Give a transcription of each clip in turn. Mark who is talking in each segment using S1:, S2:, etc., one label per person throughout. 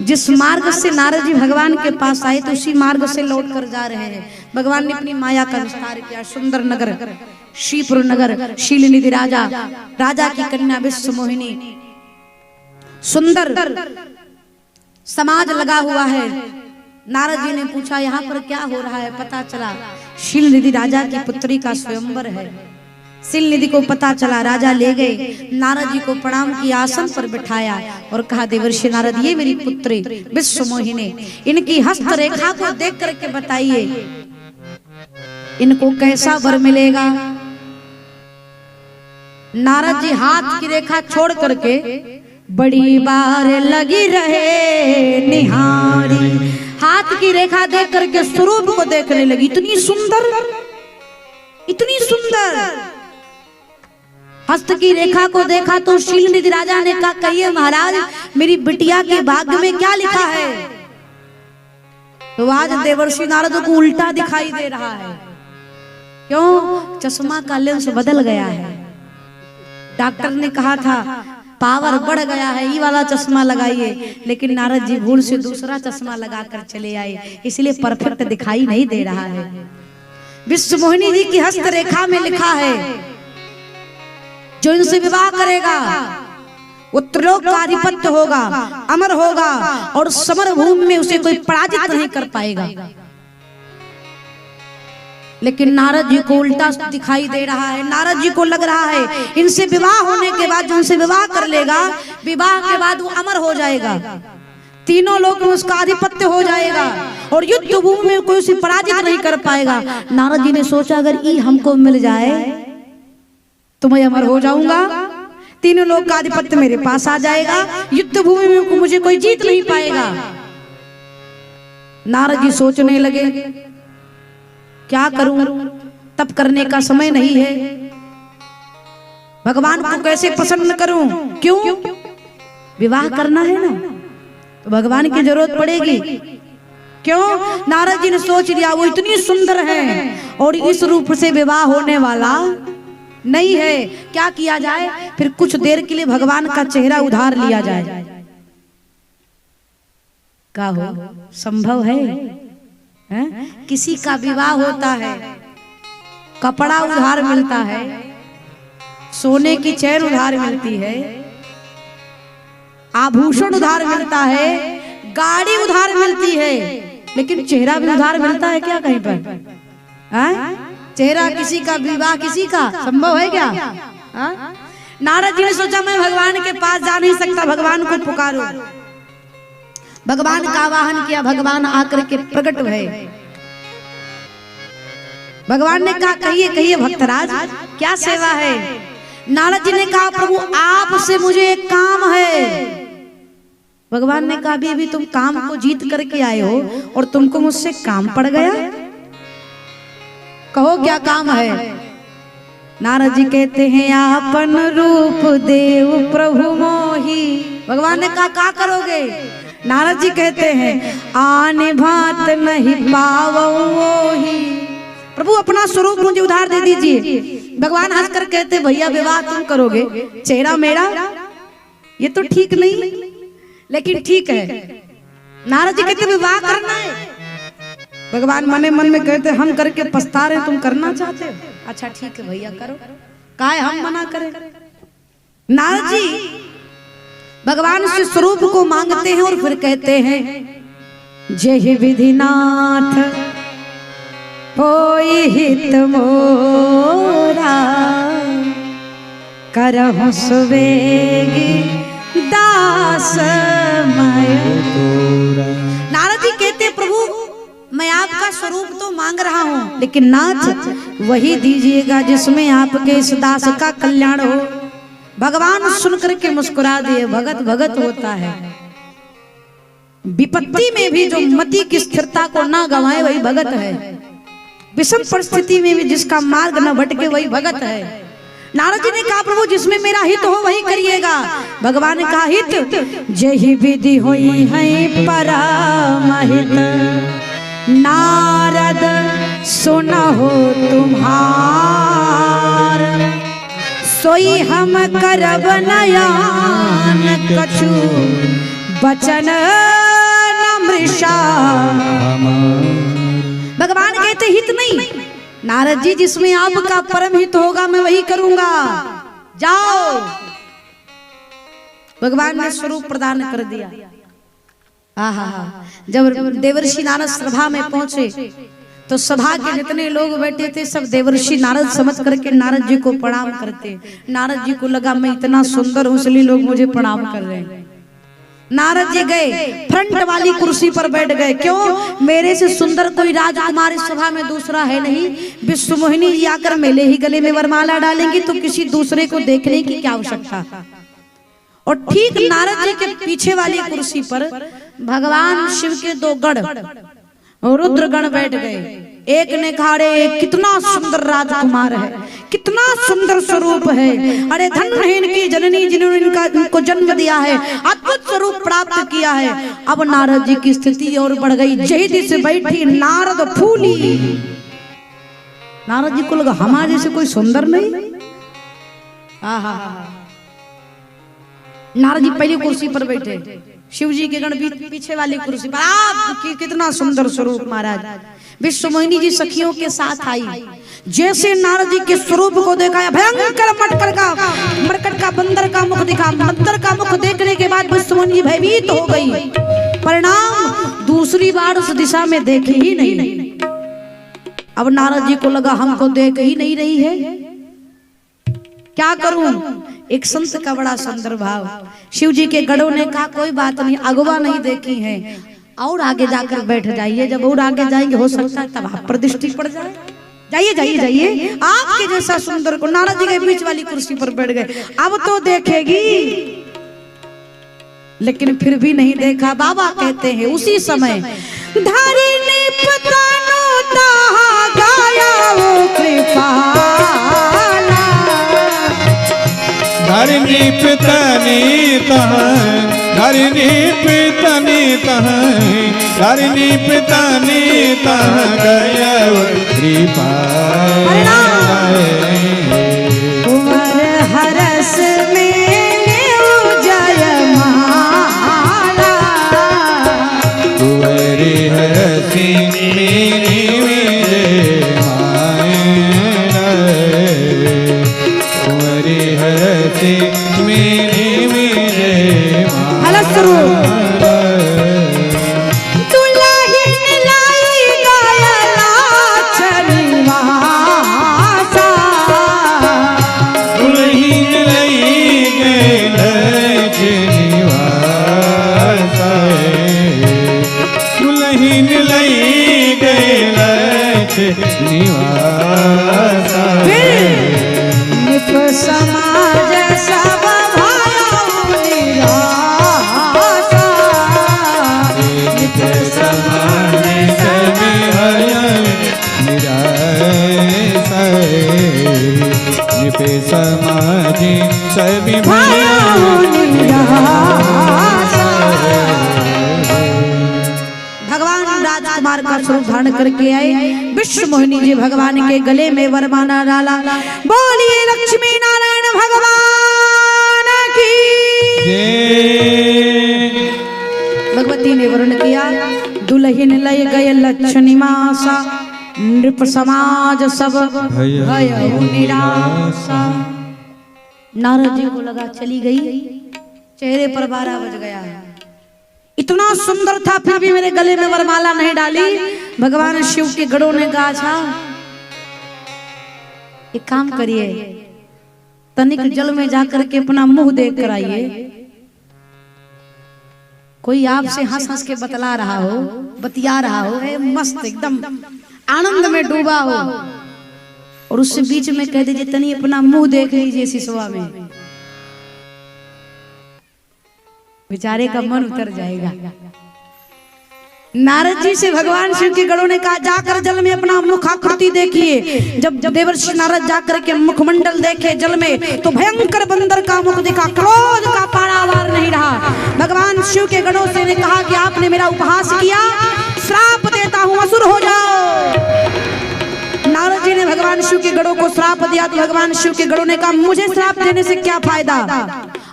S1: जिस मार्ग से नारद जी भगवान के पास आए तो उसी मार्ग से लौट कर जा रहे हैं। भगवान ने अपनी माया का विस्तार किया। सुंदर नगर श्रीपुर नगर, शीलनिधि राजा, राजा की कन्या विश्व मोहिनी, सुंदर समाज लगा हुआ है। नारद जी ने पूछा यहाँ पर क्या हो रहा है। पता चला शीलनिधि राजा की पुत्री का स्वयंवर है। शीलनिधि को पता चला, राजा ले गए, नारद जी को प्रणाम किया, आसन पर बिठाया और कहा देवर्षि नारद ये मेरी पुत्री विश्व मोहिनी, इनकी हस्त रेखा को देख करके बताइए इनको कैसा वर मिलेगा। नारद जी हाथ की रेखा छोड़ करके बड़ी बार लगी रहे निहारी, हाथ की रेखा देख करके स्वरूप को देखने लगी। इतनी सुंदर, इतनी सुंदर। हस्त की रेखा को देखा तो शीलनिधि राजा ने कहा कहिए महाराज मेरी बिटिया के भाग्य में क्या लिखा है। तो आज देवर्षि नारद को उल्टा दिखाई दे रहा है। क्यों? चश्मा का लेंस बदल गया है। डॉक्टर ने कहा था पावर बढ़ गया है, ये वाला चश्मा लगाइए, लेकिन नारद जी भूल से दूसरा चश्मा लगाकर चले आए, इसलिए परफेक्ट दिखाई नहीं दे रहा है। विश्व मोहिनी जी की हस्त रेखा में लिखा है जो इनसे विवाह करेगा वो त्रिलोक का अधिपत्य होगा, अमर होगा और समर भूमि में उसे कोई पराजित नहीं कर पाएगा। लेकिन नारद जी को उल्टा दिखाई दे रहा है। नारद जी को लग रहा है इनसे विवाह होने के बाद, जो उनसे विवाह कर लेगा, विवाह के बाद वो अमर हो जाएगा, तीनों लोग में उसका आधिपत्य हो जाएगा और युद्ध भूमि में कोई उसे पराजित नहीं कर पाएगा। नारद जी ने सोचा अगर ये हमको मिल जाए तो मैं अमर हो जाऊंगा, तीनों लोग का आधिपत्य मेरे पास आ जाएगा, युद्ध भूमि में मुझे कोई जीत नहीं पाएगा। नारद जी सोचने लगे क्या करूं, तप करने का समय नहीं है, भगवान को कैसे प्रसन्न करूं। क्यों? विवाह करना है ना, तो भगवान की जरूरत पड़ेगी। क्यों? नारद जी ने सोच लिया वो इतनी सुंदर है और इस रूप से विवाह होने वाला नहीं है। क्या किया जाए? फिर कुछ देर के लिए भगवान का चेहरा उधार लिया जाए। क्या हो संभव है? किसी का विवाह होता है, कपड़ा उधार मिलता है, सोने की चैन उधार मिलती है, आभूषण उधार मिलता है, गाड़ी उधार मिलती है, लेकिन चेहरा भी उधार मिलता है क्या कहीं पर? चेहरा किसी का, विवाह किसी का संभव है क्या? नारद जी ने सोचा मैं भगवान के पास जा नहीं सकता, भगवान को पुकारो। भगवान का आवाहन किया, भगवान आकर के प्रकट हुए। भगवान ने कहा कहिए कहिए भक्तराज क्या सेवा है। नारद जी ने कहा प्रभु आपसे मुझे एक काम है। भगवान ने कहा अभी तुम काम को जीत करके आए हो और तुमको मुझसे काम पड़ गया, कहो क्या काम है। नारद जी कहते हैं आपन रूप देव प्रभु मोही। भगवान ने कहा क्या करोगे। नारद जी कहते हैं आने भात नहीं पावो ही। प्रभु अपना स्वरूप मुझे उधार दे दीजिए। भगवान हंसकर कहते भैया विवाह तुम करोगे, चेहरा मेरा ये तो ठीक नहीं, लेकिन ठीक है। नारद जी कहते विवाह करना है। भगवान मने मन में कहते हम करके पछता रहे, तुम करना चाहते हो? अच्छा ठीक है भैया करो, काहे हम मना करें। नारद जी भगवान से स्वरूप को मांगते हैं और फिर कहते हैं जय विधिनाथ होई हित मोरा करहु सुवेगी दास मय। नारद जी कहते प्रभु मैं आपका स्वरूप तो मांग रहा हूँ, लेकिन नाथ वही दीजिएगा जिसमें आपके इस दास का कल्याण हो। भगवान सुनकर के मुस्कुरा दिए। भगत भगत होता है, विपत्ति में भी जो मति की स्थिरता को ना गंवाए वही भगत है, विषम परिस्थिति में भी जिसका मार्ग न भटके वही भगत है। नारद जी ने कहा प्रभु जिसमें मेरा हित हो वही करिएगा। भगवान ने कहा हित जय विधि होई है परमहित, नारद सुनहो तुम्हार, सोई हम करब नयन कछु बचन हमेशा। भगवान कहते हित नहीं, नारद जी जिसमें आपका परम हित होगा मैं वही करूंगा, जाओ। भगवान ने स्वरूप प्रदान कर दिया। जब देवर्षि नारद सभा में पहुंचे तो सभा के जितने लोग बैठे थे सब देवर्षि नारद समझ करके नारद जी को प्रणाम करते। नारद जी को लगा मैं इतना सुंदर हूं इसलिए लोग मुझे प्रणाम कर रहे हैं। नारद जी गए फ्रंट वाली कुर्सी पर बैठ गए। क्यों? मेरे से सुंदर कोई राजकुमार इस सभा में दूसरा है नहीं। विश्व मोहिनी जी आकर मेले ही गले में वरमाला डालेंगी तो किसी दूसरे को देखने की क्या आवश्यकता। और ठीक नारद जी के पीछे वाली कुर्सी पर भगवान शिव के दो गण रुद्रगण बैठ गए। एक ने कहा अरे कितना सुंदर राजकुमार है, कितना सुंदर स्वरूप है, अरे धन्य है इनकी जननी जिन्होंने इनको जन्म दिया है, अद्भुत स्वरूप प्राप्त किया है। अब नारद जी की स्थिति और बढ़ गई। जहिदी से बैठी नारद फूली। नारद जी को लगा हमारे जैसे कोई सुंदर नहीं। नारद जी पहली कुर्सी पर बैठे, शिव जी के गण पीछे वाली कुर्सी पर। आप कितना सुंदर स्वरूप महाराज। विश्व मोहिनी जी सखियों के साथ आई। जैसे नारद जी के स्वरूप को देखा, भयंकर मरकट का बंदर का मुख दिखा। बंदर का मुख देखने के बाद विश्व मोहिनी जी भयभीत हो गई। परिणाम दूसरी बार उस दिशा में देखे ही नहीं। अब नारद जी को लगा हमको देख ही नहीं रही है, क्या करूं। एक संत का बड़ा सुंदर भाव। शिव जी के गणों ने कहा कोई बात नहीं, अगवा नहीं देखी है, और आगे जाकर बैठ जाइए। जब और आगे जाएंगे हो सकता है तब आप पर दृष्टि पड़ जाए। जाइए जाइए जाइए, आपके जैसा सुंदर को। नारद जी के बीच वाली कुर्सी पर बैठ गए। अब तो देखेगी, लेकिन फिर भी नहीं देखा। बाबा कहते हैं उसी समय धारी ने पता नोता गाया वो कृपाला।
S2: धरनी पितनी तह, धरनी पितनी तह, धरनी पितनी तह गया कृपा।
S1: कुंवर हरस में जय माला,
S2: कुंवर हरस मेरी
S1: समाज सब
S2: समाज सभी
S1: भगवान राजकुमार का स्वरूप धारण करके आए। विश्व मोहिनी जी भगवान के गले में वरमाला डाला। बोलिए लक्ष्मी नारायण भगवान की। भगवती ने वर्ण किया दुल्हन लय गए लक्ष्मी मासा, नृप समाज सब भयउ निराशा। नारद जी को लगा चली गई, चेहरे पर 12 बज गया। इतना सुंदर था फिर भी मेरे गले में वरमाला नहीं डाली। भगवान शिव के गणों ने कहा अच्छा एक काम करिए, तनिक जल में जाकर के अपना मुंह देख कर आइए। कोई आपसे हंस हंस के बतला रहा हो, बतिया रहा हो, मस्त एकदम आनंद में डूबा हो, और उससे बीच में कह दीजिए तनी अपना मुंह देख लीजिए सिसवा में, बेचारे का मन उतर जाएगा। नारद जी से भगवान शिव के गणों ने कहा जाकर जल में अपना मुखाकृति देखिए। जब देवर्षि नारद जाकर के मुखमंडल देखे जल में तो भयंकर बंदर का मुख दिखा, क्रोध का पारावार नहीं रहा। भगवान शिव के गणों से ने कहा कि आपने मेरा उपहास किया, श्राप देता हूं, असुर हो जाओ। नारद जी ने भगवान शिव के गणों को श्राप दिया तो भगवान शिव के गणों ने कहा मुझे श्राप देने से क्या फायदा,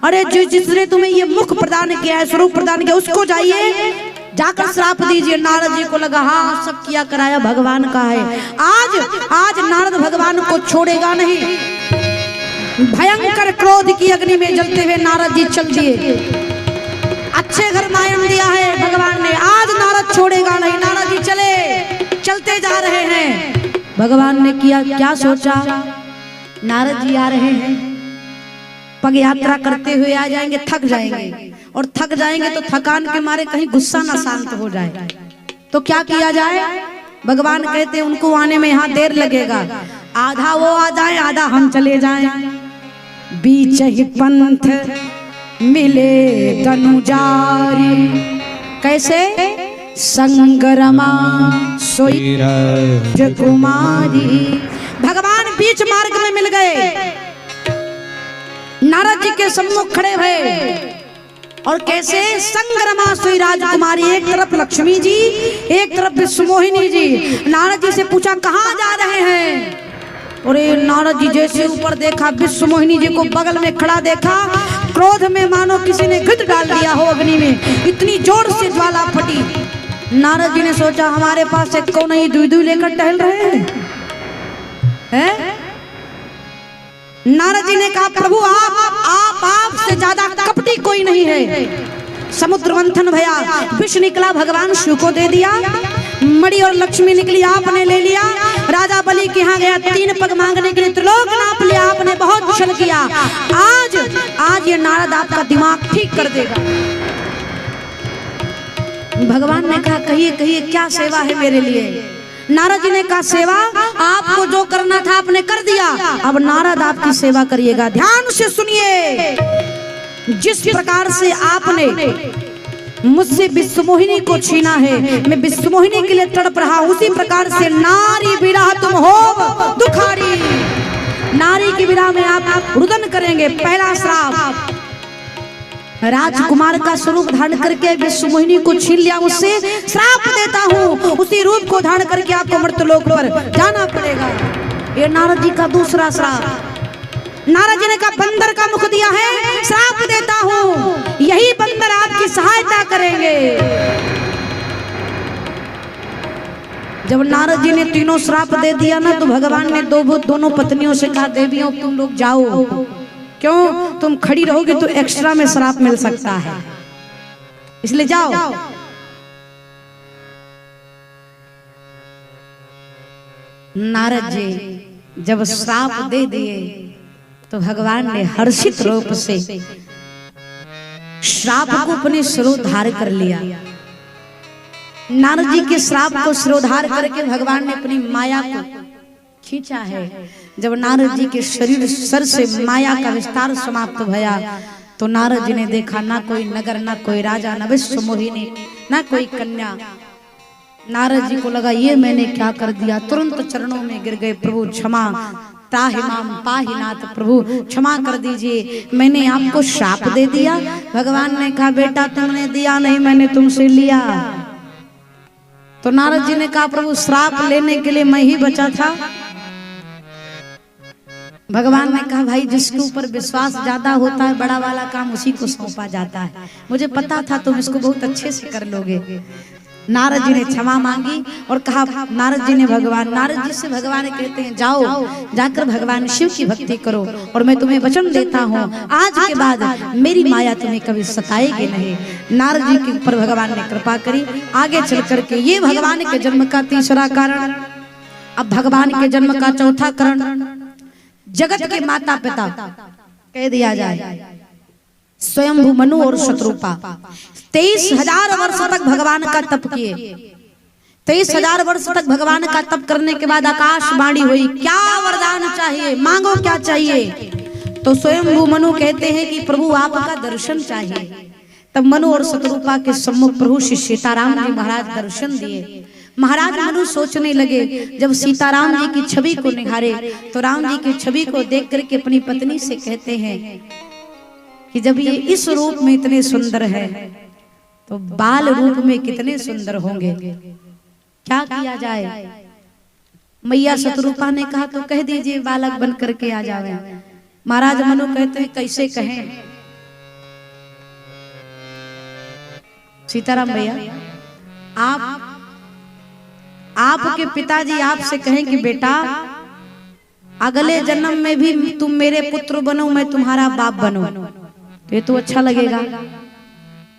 S1: अरे जिसने तुम्हें ये मुख प्रदान किया है, स्वरूप प्रदान किया, उसको जाइए जाकर श्राप दीजिए। नारद जी को लगा हाँ सब किया कराया भगवान का है, आज नारद भगवान को छोड़ेगा नहीं। भयंकर क्रोध की अग्नि में जलते हुए नारद जी चल दिए। अच्छे घर मायन दिया है भगवान ने, आज नारद छोड़ेगा नहीं। नारद जी चलते जा रहे हैं। भगवान ने क्या सोचा, नारद जी आ रहे हैं, पग यात्रा करते हुए आ जाएंगे, थक जाएंगे, और थक जाएंगे तो थकान के मारे कहीं गुस्सा ना शांत हो जाए, तो क्या किया जाए। भगवान कहते हैं उनको आने में यहाँ देर लगेगा, आधा वो आ जाए आधा हम चले जाएं। बीच ही पंथ मिले तनुजारी, कैसे संगरमा सोई कुमारी। भगवान बीच मार्ग में मिल गए, नारद जी के सम्मुख खड़े हुए, और कैसे संगरमा सोई राजकुमारी, एक तरफ लक्ष्मी जी एक तरफ विश्वमोहिनी जी। नारद जी से पूछा कहाँ जा रहे हैं, और नारद जी जैसे ऊपर देखा विश्वमोहिनी जी को बगल में खड़ा देखा, क्रोध में मानो किसी ने घृत डाल दिया हो अग्नि में, इतनी जोर से ज्वाला फटी। नारद जी ने सोचा हमारे पास एक को नहीं, दुई दुई लेकर टहल रहे हैं। नारद जी ने कहा प्रभु आप से ज्यादा कपटी कोई नहीं है। समुद्र मंथन भया, विष निकला, भगवान शिव को दे दिया, मणि और लक्ष्मी निकली आपने ले लिया। राजा बलि के यहाँ गया 3 पग मांगने के लिए, त्रिलोक नाप लिया आपने, बहुत छल किया। आज ये नारद आपका दिमाग ठीक कर देगा। भगवान ने कहा कहिए क्या सेवा है मेरे लिए। नारद जी ने कहा सेवा, आपको जो करना था आपने कर दिया, अब नारद आपकी सेवा करिएगा। ध्यान से सुनिए, जिस प्रकार से आपने मुझसे विश्वमोहिनी को छीना है, मैं विश्वमोहिनी के लिए तड़प रहा, उसी प्रकार से नारी विरह तुम हो दुखारी। नारी की विरह में आप रुदन करेंगे। पहला श्राप, राजकुमार का स्वरूप धारण करके विश्वमोहिनी को छीन लिया, उससे श्राप देता हूँ, उसी रूप को धारण करके आपको मर्त्यलोक पर जाना पड़ेगा। ये नारद जी का दूसरा श्राप। नारद जी ने कहा बंदर का मुख दिया है, श्राप देता हूँ, यही बंदर आपकी सहायता करेंगे। जब नारद जी ने तीनों श्राप दे दिया ना, तो भगवान ने दोनों पत्नियों से कहा देवियों तुम लोग जाओ, क्यों तुम खड़ी रहोगी तो एक्स्ट्रा में श्राप मिल सकता है, इसलिए जाओ। नारद जी जब श्राप दे दिए तो भगवान ने हर्षित रूप से श्राप को अपने शिरोधार कर लिया। नारद जी के श्राप को शिरोधार करके भगवान ने अपनी माया को खींचा है। जब नारद जी के शरीर सर से माया का विस्तार समाप्त भया, तो नारद जी ने देखा ना कोई नगर, ना कोई राजा, ना विश्वमोहिनी, ना कोई कन्या। नारद जी को लगा ये मैंने क्या कर दिया, तुरंत चरणों में गिर गए, प्रभु क्षमा, त्राहि माम पाहि नाथ, प्रभु क्षमा कर दीजिए, मैंने आपको श्राप दे दिया। भगवान ने कहा बेटा तुमने दिया नहीं, मैंने तुमसे लिया। तो नारद जी ने कहा प्रभु श्राप लेने के लिए मैं ही बचा था। भगवान ने कहा भाई जिसके ऊपर विश्वास ज्यादा होता है, बड़ा वाला काम उसी को सौंपा जाता है, मुझे पता था तुम इसको बहुत अच्छे से कर लोगे। नारद जी ने क्षमा मांगी और कहा नारद जी से भगवान कहते हैं जाओ, जाकर भगवान शिव की भक्ति करो, और मैं तुम्हें वचन देता हूँ आज के बाद मेरी माया तुम्हें कभी सताएगी नहीं। नारद जी के ऊपर भगवान ने कृपा करी। आगे चल करके ये भगवान के जन्म का तीसरा कारण। अब भगवान के जन्म का चौथा कारण, जगत के माता पिता कह दिया जाए स्वयंभू मनु और शत्रुपा 23,000 वर्ष तक भगवान का तप किए। 23,000 वर्ष तक भगवान का तप करने के बाद आकाशवाणी हुई क्या वरदान चाहिए, मांगो क्या चाहिए। तो स्वयंभू मनु कहते हैं कि प्रभु आपका दर्शन चाहिए। तब मनु और शत्रुपा के सम्मुख प्रभु श्री सीताराम जी महाराज दर्शन दिए। महाराज मनु सोचने लगे, जब सीताराम जी की छवि को निहारे तो राम जी की छवि को देख करके अपनी पत्नी से कहते हैं कि जब ये इस रूप में इतने सुंदर है तो बाल रूप में कितने सुंदर होंगे, क्या किया जाए। मैया शत्रुपा ने कहा तो कह दीजिए बालक बन करके आ जावे। महाराज मनु कहते हैं कैसे कहें। सीताराम भैया आपके पिताजी आपसे कहें कि बेटा अगले जन्म में भी तुम मेरे पुत्र बनो, मैं तुम्हारा बाप बनूं, तो ये तो अच्छा लगेगा।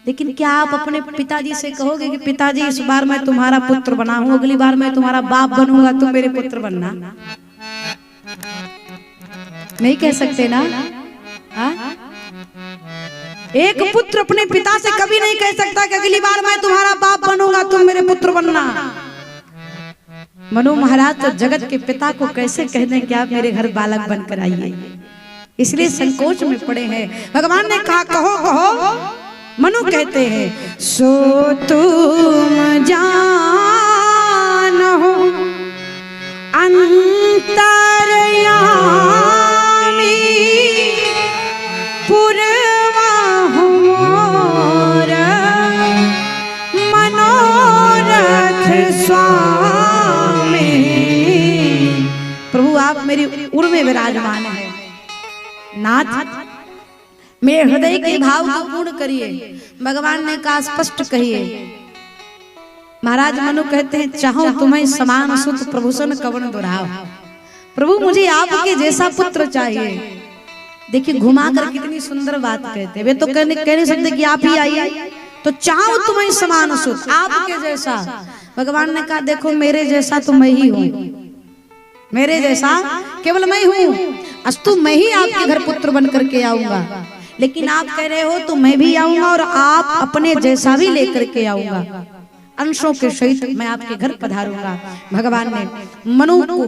S1: लेकिन क्या आप अपने पिताजी से कहोगे कि पिताजी इस बार मैं तुम्हारा पुत्र बना हूं, अगली बार मैं तुम्हारा बाप बनूंगा, तुम मेरे पुत्र बनना? नहीं कह सकते ना। हा? एक पुत्र अपने पिता से कभी नहीं कह सकता कि अगली बार मैं तुम्हारा बाप बनूंगा, तुम मेरे पुत्र बनना। मनु महाराज तो जगत के पिता को कैसे कह दें कि आप मेरे घर बालक बनकर आइए, इसलिए संकोच में पड़े हैं। भगवान ने कहा कहो कहो। मनु कहते हैं सो तुम जानहो अंतर्यामी पूर्वाहु मोर मनोरथ स्वामी। प्रभु आप मेरी उर में विराजमान है, नाथ मेरे हृदय के भाव को पूर्ण करिए। भगवान ने कहा स्पष्ट कहिए। महाराज मनु कहते हैं चाहो तुम्हें समान सुत प्रभुषण कवन दुराव। प्रभु मुझे आपके जैसा पुत्र चाहिए। देखिए घुमा कर कितनी सुंदर बात कहते हैं। वे तो कह नहीं सकते कि आप ही आइए, तो चाहो तुम्हें समान सुत आपके जैसा। भगवान ने कहा देखो मेरे जैसा तो मैं ही हूँ, मेरे जैसा केवल मैं हूँ। अस्तु मैं ही आपके घर पुत्र बन करके आऊंगा, लेकिन आप कह रहे हो तो मैं भी आऊंगा और आप अपने जैसा भी लेकर के आऊंगा, अंशों के सहित मैं आपके घर पधारूंगा। भगवान ने मनु को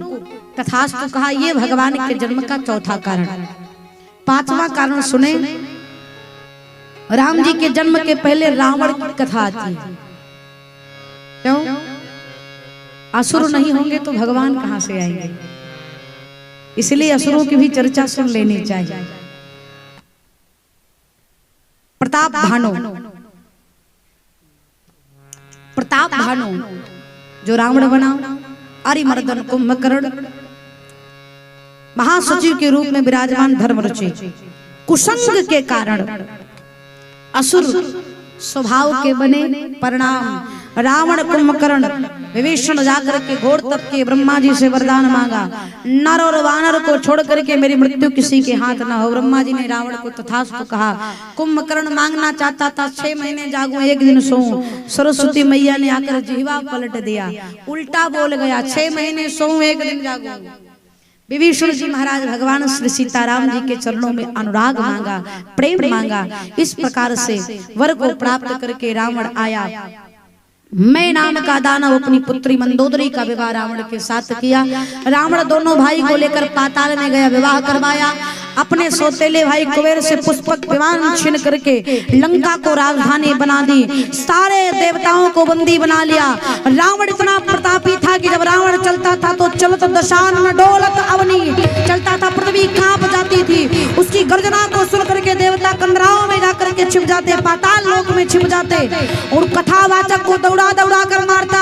S1: तथास्तु कहा। ये भगवान के जन्म का चौथा कारण। पांचवा कारण सुने। राम जी के जन्म के पहले रावण की कथा आती है। क्यों? असुर नहीं होंगे तो भगवान कहां से आएंगे, इसलिए असुरों की भी चर्चा सुन लेनी चाहिए। प्रताप भानु, प्रताप भानु जो रावण बना, अरिमर्दन कुंभकर्ण, महासचिव के रूप में विराजमान धर्मरुचि, कुसंग के कारण असुर स्वभाव के बने। परिणाम रावण कुंभकर्ण विभीषण जाकर के घोर तप के ब्रह्मा जी से वरदान मांगा, नर और वानर को छोड़ करके मेरी मृत्यु किसी के हाथ न हो। ब्रह्मा जी ने रावण को तथास्तु कहा। कुंभकर्ण मांगना चाहता था 6 महीने जागूं एक दिन सोऊं, सरस्वती मैया ने आकर जिह्वा पलट दिया, उल्टा बोल गया 6 महीने सोऊं एक दिन जागूं। विभीषण जी महाराज भगवान श्री सीताराम जी के चरणों में अनुराग मांगा, प्रेम मांगा। इस प्रकार से वर को प्राप्त करके रावण आया। मैं नाम का दानव अपनी पुत्री मंदोदरी का विवाह रावण के साथ किया। रावण दोनों भाई को लेकर पाताल में गया, विवाह करवाया। अपने सौतेले भाई कुबेर से पुष्पक विमान छीन करके लंका को राजधानी बना दी, सारे देवताओं को बंदी बना लिया। रावण इतना प्रतापी था कि जब रावण चलता था तो चलत दशान में डोलत अवनी, चलता था पृथ्वी कांप जाती थी। उसकी गर्जना को सुन करके देवता कंदराओं में जाकर के छिप जाते, पाताल लोक में छिप जाते और कथावाचक को दौड़ा दौड़ा कर मारता।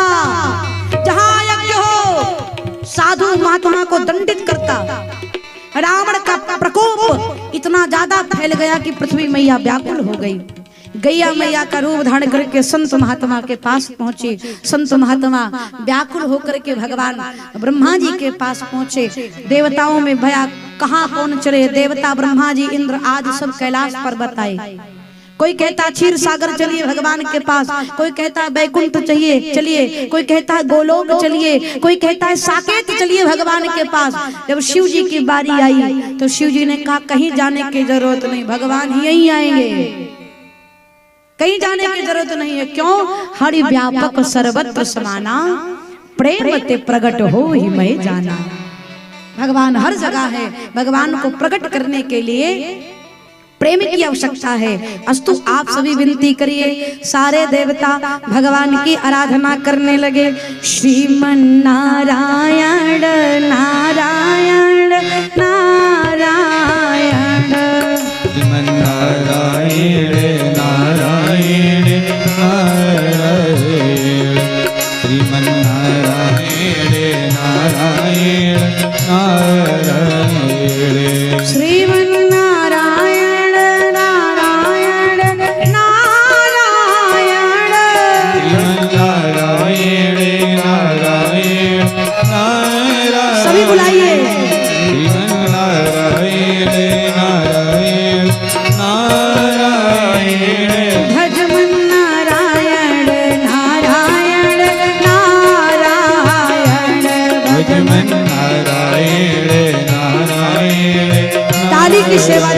S1: जहां यज्ञ हो साधु महात्मा को दंडित करता। रावण का प्रकोप इतना ज्यादा फैल गया कि पृथ्वी मैया व्याकुल हो गई। गैया मैया का रूप धारण करके संत महात्मा के पास पहुंचे। संत महात्मा व्याकुल होकर के भगवान ब्रह्मा जी के पास पहुंचे। देवताओं में भया कहाँ कौन चले। देवता ब्रह्मा जी इंद्र आदि सब कैलाश पर्वत आए। कोई कहता क्षीर सागर चलिए भगवान के पास, कोई कहता बैकुंठ चाहिए चलिए, कोई कहता गोलोक चलिए, कोई कहता है साकेत चलिए भगवान के पास। जब शिव जी की बारी आई तो शिव जी ने कहा कहीं जाने की जरूरत नहीं, भगवान ही यहीं आएंगे, कहीं जाने की जरूरत नहीं है। क्यों? हरि व्यापक सर्वत्र समाना, प्रेम ते प्रकट हो ही मैं जाना। भगवान हर जगह है। भगवान को प्रकट करने के लिए प्रेम की आवश्यकता है। अस्तु आप सभी विनती करिए। सारे देवता भगवान की आराधना करने लगे। श्रीमन नारायण नारायण नारायण,
S2: श्रीमन नारायण नारायण नारायण, श्रीमन नारायण नारायण नारायण,
S1: श्रीमन
S2: नारायण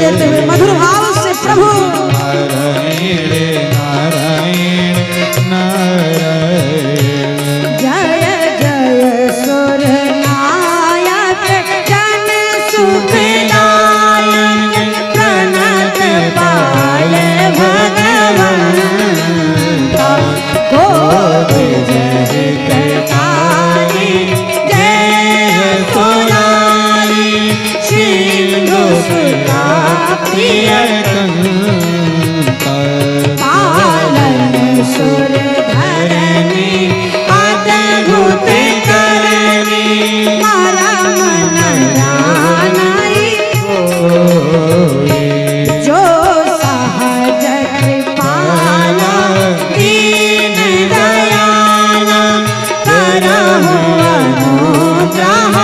S1: देते हुए मधुर भाव से प्रभु
S2: नारायण नारायण नारायण।
S1: जय जय सुर नायक जन सुखदायक प्रणत पाल भगवंत को जय जयकारी जय सोनारी सिंधु सुता प्रिय पालन सुर धरणी अद्भुत करणी मारा मन जानाई जो सहज कृपाला दीन दयाला करहु अनुग्रह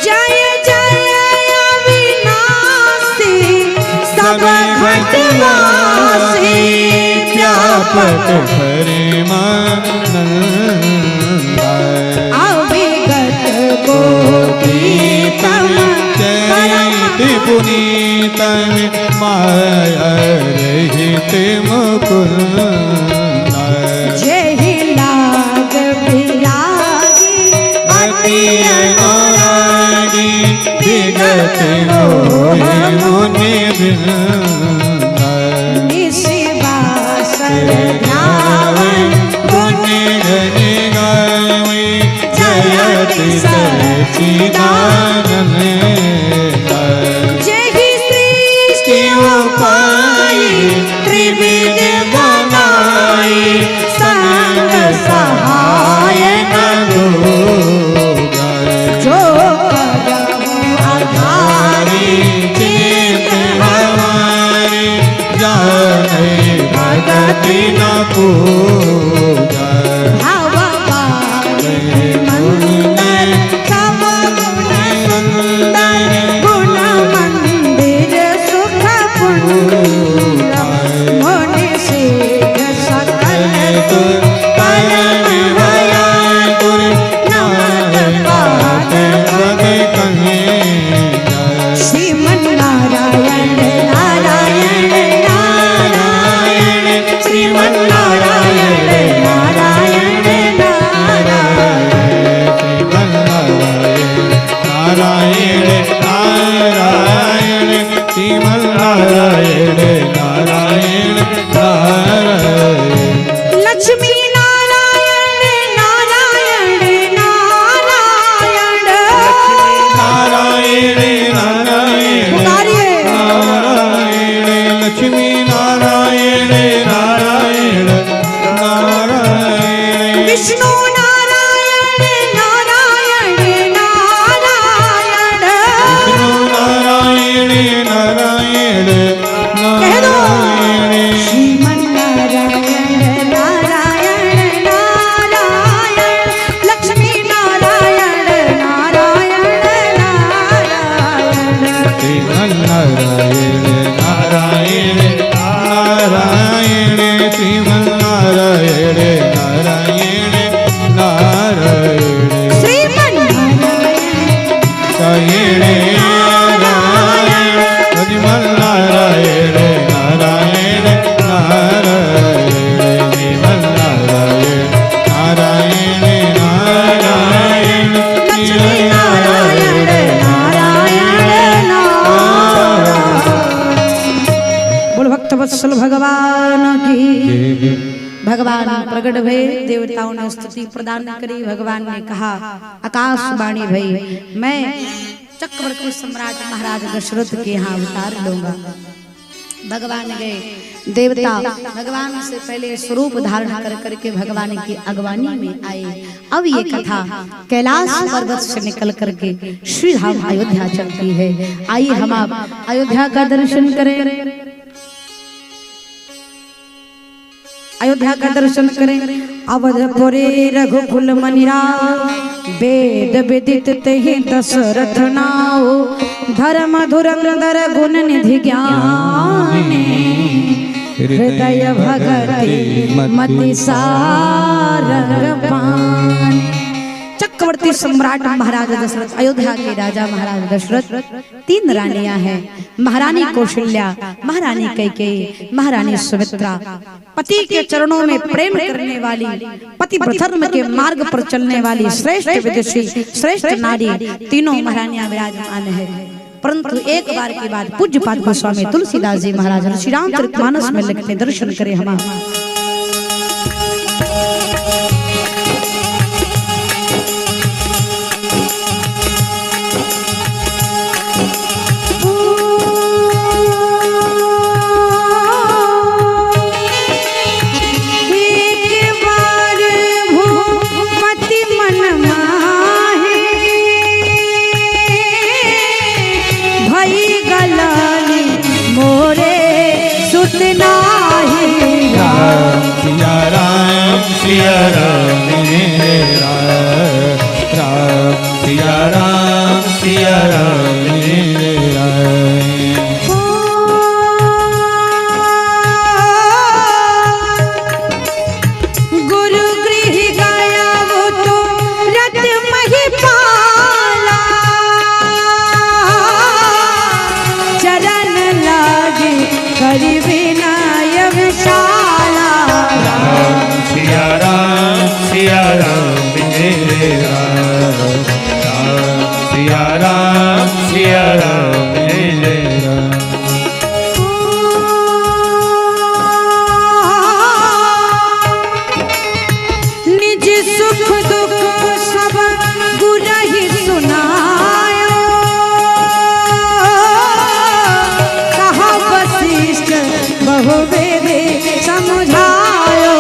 S1: जय जय अविनाशी सब घटवासी
S2: व्यापक परिमानंदा
S1: अविगत गोपीतम
S2: जयति पुनीतम माया रहित मुकुंद
S1: जेहि लाग विरागी
S2: अति अनुरागी विगत मोहि मुनि वृंद
S1: निशिवासर ध्यावन
S2: पुण्य गनि गावि जयति सच्चिदानंद
S1: जेहि सृष्टि उपाय त्रिविध बनाई संग सहाय न जो करहु आधारी
S2: चित हमारे जाने भगति न पूजा
S1: भव पावि मंदर सब गुण सुंदर गुण मंदिर सुख पुण्य मुनि सिद्ध सकल
S2: करण भया तुर
S1: नमत पाद श्रीमन नारायण नारायण नारायण श्रीमन नारायण नारायण
S2: नारायण नारायण श्रीमन नारायण नारायण नारायण
S1: लक्ष्मी नारायण नारायण नारायण
S2: नारायण नारायण
S1: पुकारिए
S2: नारायण लक्ष्मी नारायण नारायण नारायण
S1: विष्णु नारायण नारायण नारायण
S2: विष्णु नारायण नारायण
S1: कह दो
S2: नारायण
S1: श्रीमन नारायण नारायण नारायण लक्ष्मी नारायण नारायण नारायण
S2: श्रीमन नारायण नारायण नारायण श्रीमन नारायण नारायण नारायण
S1: श्रीमन
S2: नारायण
S1: नारायण
S2: नारायण श्रीमन नारायण नारायण नारायण श्रीमन नारायण नारायण नारायण
S1: लक्ष्मी नारायण नारायण नारायण बोल भक्त वत्सल भगवान की भगवान प्रकट भय देवताओं ने स्तुति प्रदान करी। भगवान ने कहा आकाशवाणी भई मैं चक्रवर्ती सम्राट महाराज दशरथ के यहाँ अवतार लूंगा। भगवान गए देवता भगवान से पहले स्वरूप धारण कर करके भगवान की अगवानी में आए। अब ये कथा कैलाश पर्वत से निकल करके श्री धाम अयोध्या चलती है। आइए हम आप अयोध्या का दर्शन करें, अयोध्या का दर्शन करें। अवधपुरी रघुकुल मनिरा वेद विदित तेहि दशरथ नाओ धर्म धुरंधर गुण निधि ज्ञानी हृदय भगति मति सारंग पान। चक्रवर्ती सम्राट महाराज दशरथ, अयोध्या के राजा महाराज दशरथ, 3 रानियां हैं, महारानी कौशल्या, महारानी कैकेयी, महारानी सुमित्रा। पति के चरणों में प्रेम करने वाली, पति धर्म के मार्ग पर चलने वाली श्रेष्ठ विदुषी, श्रेष्ठ नारी, तीनों महारानियां विराजमान है। परंतु एक बार की बात पूज्य पाद गोस्वामी तुलसीदास जी महाराज श्री रामचरितमानस में लिखते, दर्शन करें हम।
S2: सिया राम मेरे राम, सिया राम, सिया राम मेरे राम।
S1: गुरु गृह गया वो तो रत महिपाला, चरण लागे कर विनय विशाला।
S2: सिया राम, सिया राम मेरे राम, सिया राम, सिया राम मेरे राम।
S1: निज सुख दुख सब गुरु ही सुनायो, कहा वशिष्ठ बहुवेद समझायो।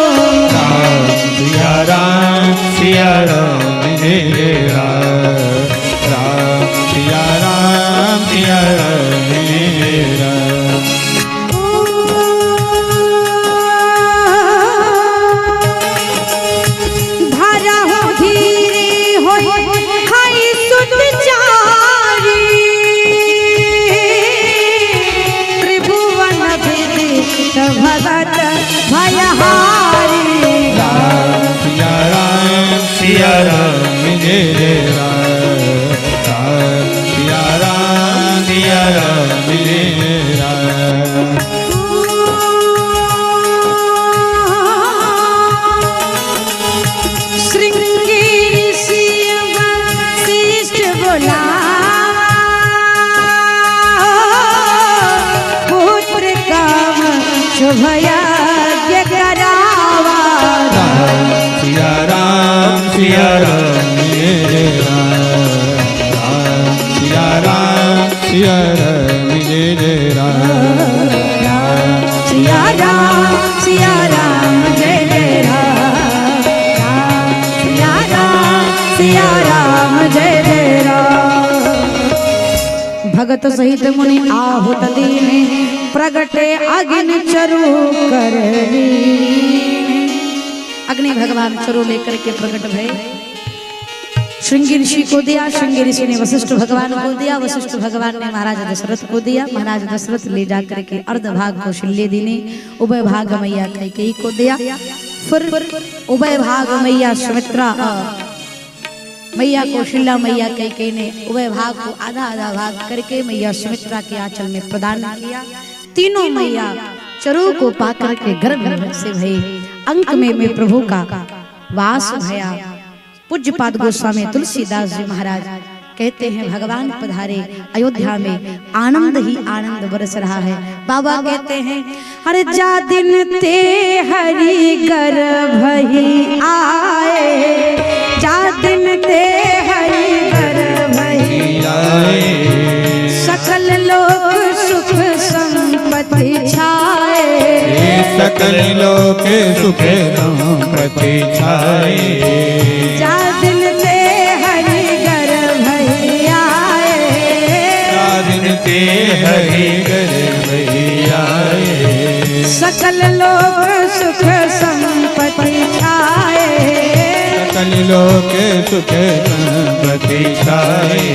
S2: सिया राम, सिया राम मेरे राम, सिया राम, सिया राम मेरे राम।
S1: धारा हो धीरे हो खाई सुत चारी, त्रिभुवन विदित भगत भयहारी।
S2: सिया राम, सिया राम मेरे राम, सिया राम, सिया राम मेरे राम।
S1: श्रृंगी शिव शिष्ट बोलावा, पुत्र काम शुभ यज्ञ करावा।
S2: सिया राम, सिया राम मेरे राम, सिया राम, सिया राम मेरे राम।
S1: सिया राम, सिया राम जय जय राम, सिया राम, सिया राम जय जय राम। भगत सहित मुनि आहुत दीने, प्रगटे अग्नि चरु करनी। अग्नि भगवान चरु लेकर के प्रकट भय, श्रृंगी ऋषि को दिया, श्रृंगी ऋषि ने वशिष्ठ भगवान को दिया, वशिष्ठ भगवान ने महाराज दशरथ को दिया, महाराज दशरथ ले जाकर के अर्ध भाग कौशल्य दी ने, उभय भाग मैया कैकेयी को दिया। फिर उभय भाग मैया सुमित्रा, मैया कौशल्या, मैया कैकेयी ने उभय भाग को आधा आधा भाग करके मैया सुमित्रा के आंचल में प्रदान किया। तीनों मैया चरु को पाकर के गर्भ से भई, अंक में प्रभु का वास भया। पूज्य पाद गोस्वामी तुलसीदास जी महाराज कहते हैं, भगवान पधारे अयोध्या में, आनंद ही आनंद बरस रहा है। बाबा कहते हैं, हर जा दिन ते हरि गर्भ ही आए, जा दिन ते हरि गर्भ ही आए, सकल लोक सुख संपत्ति छाए,
S2: सकल लोक सुख संपत्ति छाए।
S1: जा दिन ते हरि गर्भ ही आए,
S2: जा दिन ते हरि गर्भ ही आए,
S1: सकल लोक सुख संपत्ति छाए,
S2: सकल लोक सुख संपत्ति छाए।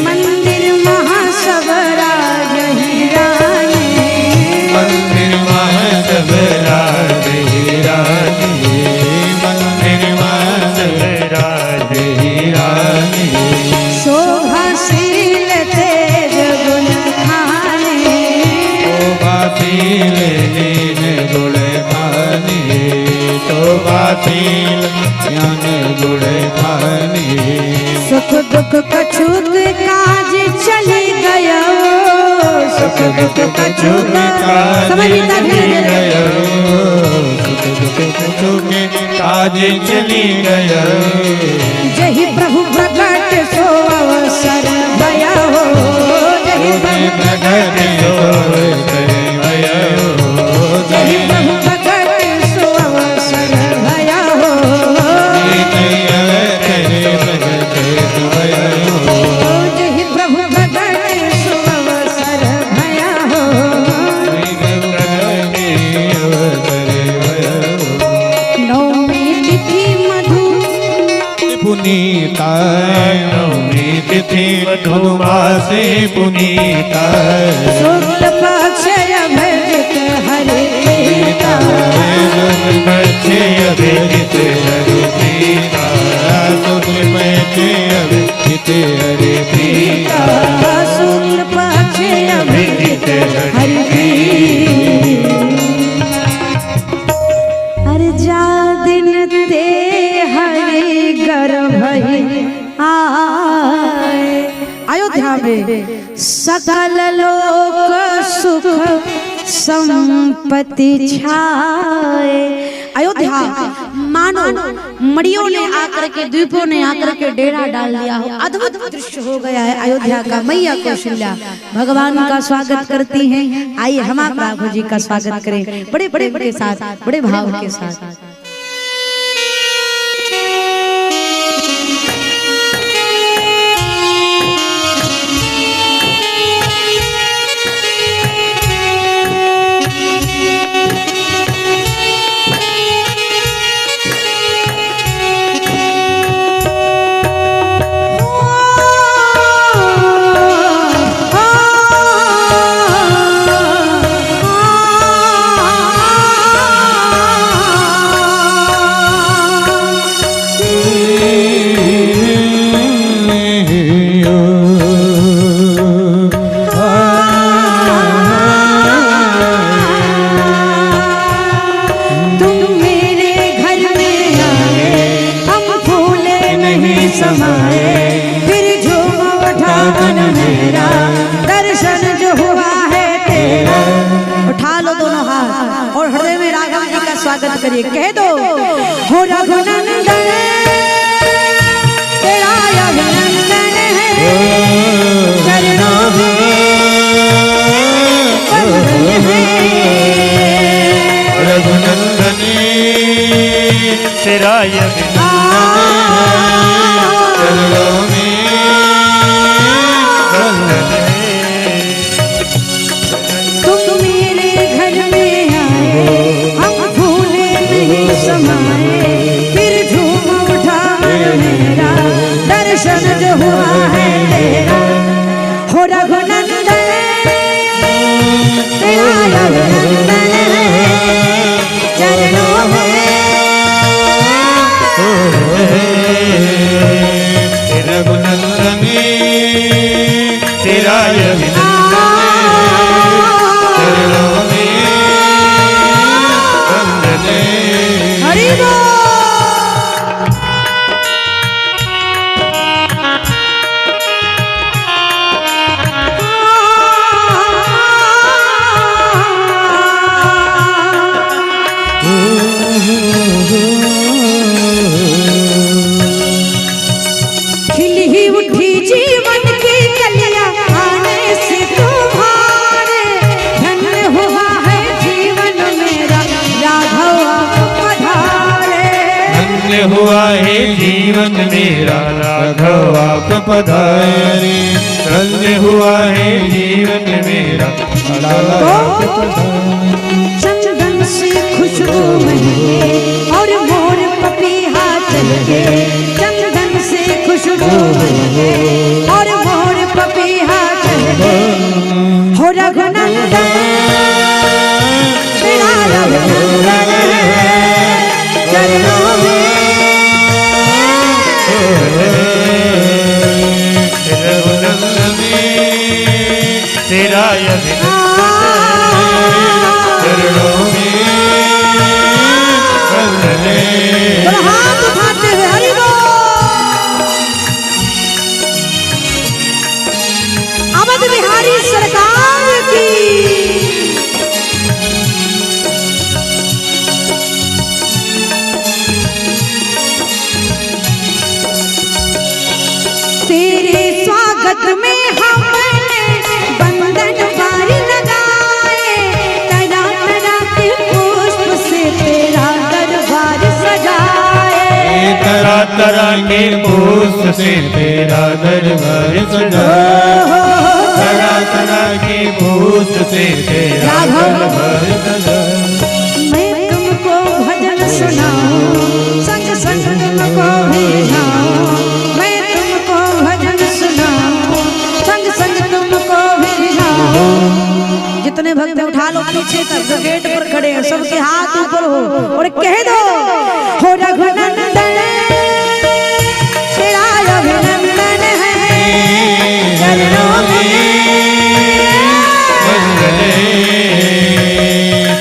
S1: मंदिर महासभ राज ही रानी,
S2: मंदिर महासभ राज ही रानी, मंदिर महासभ राज ही रानी। पील ज्ञान गुण खानी।
S1: सुख दुख कछुक काज चली गयो, सुख दुख कछुक समझ लीता धीरे धीरे,
S2: सुख दुख कछुक काज चली गयो।
S1: जही प्रभु प्रकट सो अवसर भया हो, जही प्रभु
S2: प्रकट सो अवसर भया हो,
S1: जही प्रभु प्रकट सो अवसर भया हो, जही प्रभु प्रकट सो अवसर भया हो। नवमी तिथि मधु
S2: पुनीता, नवमी तिथि मधुमासे पुनीता,
S1: शुक्ल पक्ष अभिजित हरि प्रीता,
S2: शुक्ल पक्ष अभिजित हरि प्रीता, शुक्ल पक्ष अभिजित हरि प्रीता,
S1: शुक्ल पक्ष अभिजित हरि प्रीता। हर जा दिन ते हरि गर्भ आए। अयोध्या में सकल लोक सुख संपत्ति छाए। अयोध्या मानो मड़ियों ने आकर के, द्वीपों ने आकर के डेरा डाल दिया हो, अद्भुत दृश्य हो गया है अयोध्या का। मैया कौशल्या भगवान का स्वागत करती हैं। आइए हम आप राघव जी का स्वागत करें बड़े बड़े के साथ, बड़े भाव के साथ। स्वागत करिए, कह दो हो रघुनंदन तेरा अभिनंदन है, चरणों में वंदन है।
S2: रघुनंदन तेरा अभिनंदन है, चरणों में वंदन है।
S1: तुम मेरे घर में आए, समाए, फिर झूम उठा मेरा, दर्शन जो हुआ है तेरा। हो रघुनंदन तेरा अभिनंदन है, चरणों में
S2: रघुनंदन तेरा अभिनंदन है, चरणों में वंदन है।
S1: हरि बोल। खिली ही उठी जीवन की कलियां आने से तुम्हारे, धन्य हुआ है जीवन मेरा राघव आप पधारे।
S2: धन्य हुआ है जीवन मेरा राघव आप पधारे, धन्य हुआ है जीवन मेरा राघव आप पधारे।
S1: चंदन से खुशबू महके और मोर पपीहा चल गए, चंदन से खुशबू महके और मोर पपीहा चल गए। हो रघुनंदन तेरा अभिनंदन है, चरणों में
S2: रघुनंदन तेरा अभिनंदन है, चरणों तारा के पुष्प से तेरा दरबार सजा, तरह तरह के पुष्प से तेरा दरबार सजा।
S1: मैं तुमको भजन सुनाऊं, संग संग तुमको भी जाऊं। मैं तुमको भजन सुनाऊं, संग संग तुमको भी जाऊं। जितने भक्त उठा लो पीछे तक, जो गेट पर खड़े हैं सबके हाथ ऊपर हो और कह दो, हो रघुनंदन तेरा अभिनंदन है, चरणों में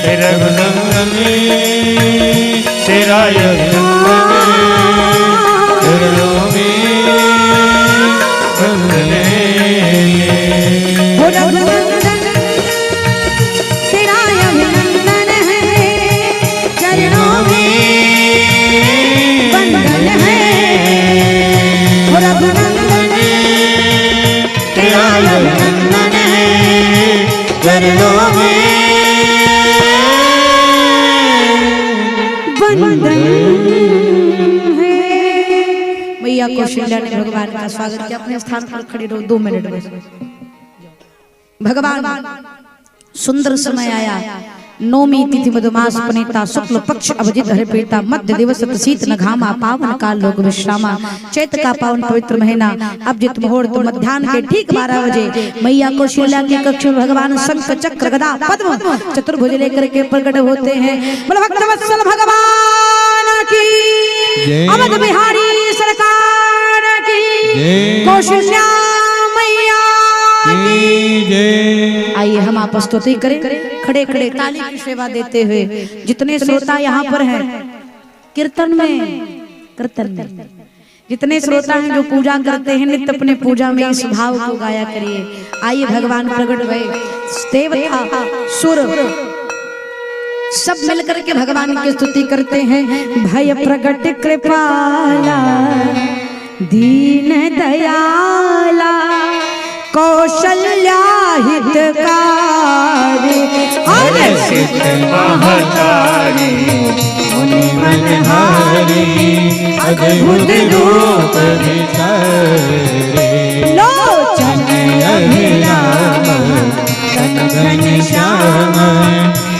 S2: तेरा अभिनंदन, तेरा अभिनंदन, चरणों में वंदने।
S1: हो रघुनंदन तेरा अभिनंदन है, चरणों में वंदन है। हो रघुनंदन तेरा अभिनंदन है, चरणों में वंदन है। मैया कौशल्या ने भगवान का स्वागत किया। अपने स्थान पर खड़ी रहो 2 मिनट में। भगवान सुंदर समय आया, नौमी तिथि मधुमास पनीता, शुक्ल पक्ष अभिजित हरिप्रीता, मध्य दिवस शीत न घामा, पावन काल लोक विश्रामा, चैत का पावन पवित्र महीना, अभिजित मुहूर्त मध्याह्न के ठीक 12 बजे मैया कौशल्या के कक्ष में भगवान शंख चक्र गदा पद्म चतुर्भुज लेकर के प्रकट होते हैं। बोलो भक्तवत्सल भगवान की, अवध बिहारी सरकार की, कौशल्या मैया की जय। आइए हम आपस स्तुति करें, खड़े खड़े ताली की सेवा देते हुए। जितने श्रोता यहाँ पर हैं कीर्तन में जितने श्रोता हैं जो पूजा करते हैं नित्य, अपने पूजा में इस भाव को गाया करिए। आइए भगवान प्रकट हुए, देवता सुर सब मिलकर के भगवान की स्तुति करते हैं। भय प्रगट कृपाला दीन दयाला, कौशल्या हितकारी,
S2: हर्षित महतारी, मुनि मनहारी, अद्भुत रूप विचारे,
S1: लोचन
S2: अभिराम तन घनश्याम,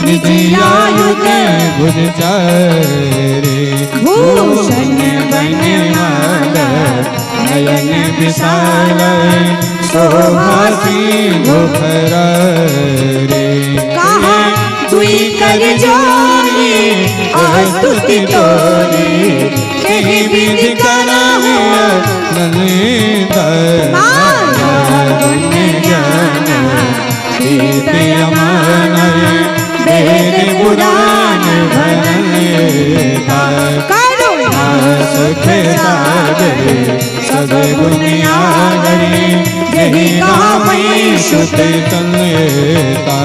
S2: निज आयु के भुज चारे, भूषण बनमाला नयन विशाल, शोभासी मुखरारे।
S1: कहा दुई कर जोड़ी
S2: स्तुति तोरी, कहीं विधि करा हुआ ललिता, गुण ज्ञान गीत अमान, वेद पुराण भरता, सुख सागरे सब गुण आगरे, यही गावै शुद्ध तन्यता,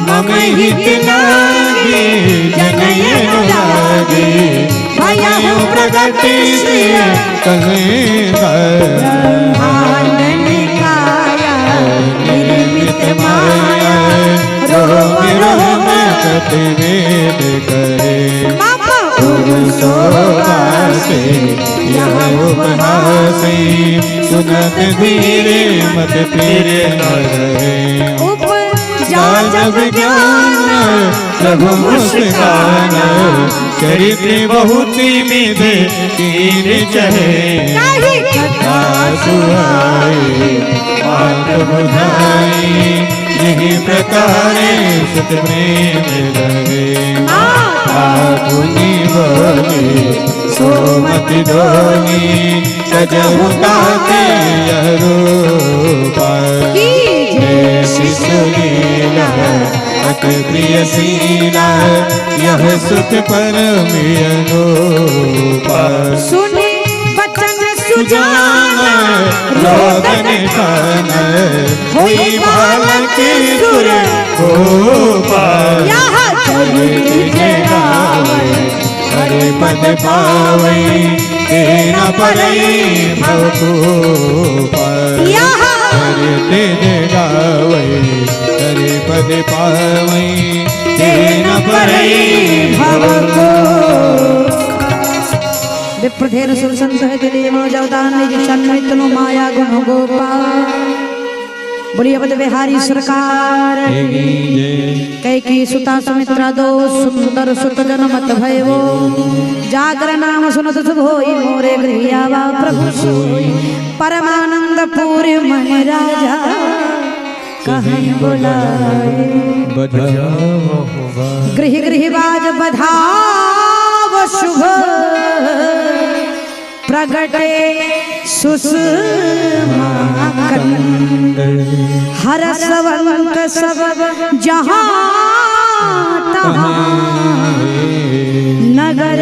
S2: मम हित लागे जनय लागे, भयहु प्रगट श्रिय तन्यता,
S1: ब्रह्मांड काया
S2: निर्मित माया, रोम रोम कति वेद करे, सोवासे यह उपहासे, सुनत धीरे मत फिरे न रहे, जब ज्ञान प्रभु मुस्कान, चरित्र बहुत विध कीर चहे, कथा सुहाए बात बुझाई, यही प्रकारे सुत प्रेम लगे, पुनि बोली सोमति डोली, सजहु ताते यह रूपा, शिशुलीला अति प्रियशीला, यह सुख परम अनुपा,
S1: सुने बचन सुजान
S2: रोदन खान, हुई बालक सुर गोपाल, हरे पद पावै तेना परई भवभूपाल, हरे तेज गावै हरे पद पावै तेना परई भवभूपाल।
S1: एक प्रधेर सुर संत है दिले मो जवदान निज चन्मितनु माया गुण गोपाल। बोलिए बद बिहारी सरकार कैकी सुता सुमित्रा दो सुंदर सुत जनमत भयवो जागर नाम सुनत शुभ होई मोरे गृहियावा प्रभु सोई परमानंद पूरी मन राजा कहीं बुलाए गृह गृह बाज बधाव शुभ प्रगटे सुषमा कंद हरसवंत सब जहाँ तहाँ नगर